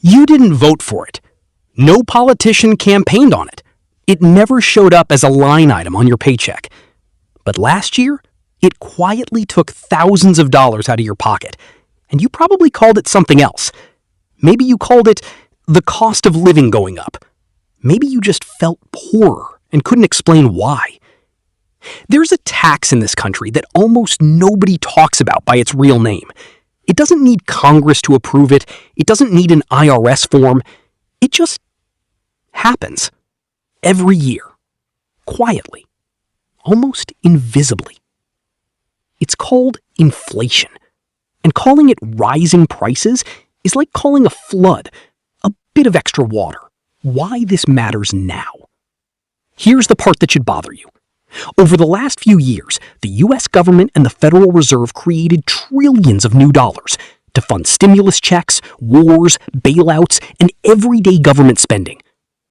You didn't vote for it. No politician campaigned on it. It never showed up as a line item on your paycheck. But last year, it quietly took thousands of dollars out of your pocket, and you probably called it something else. Maybe you called it the cost of living going up. Maybe you just felt poorer and couldn't explain why. There's a tax in this country that almost nobody talks about by its real name. It doesn't need Congress to approve it. It doesn't need an IRS form. It just happens. Every year. Quietly. Almost invisibly. It's called inflation. And calling it rising prices is like calling a flood a bit of extra water. Why this matters now. Here's the part that should bother you. Over the last few years, the U.S. government and the Federal Reserve created trillions of new dollars to fund stimulus checks, wars, bailouts, and everyday government spending.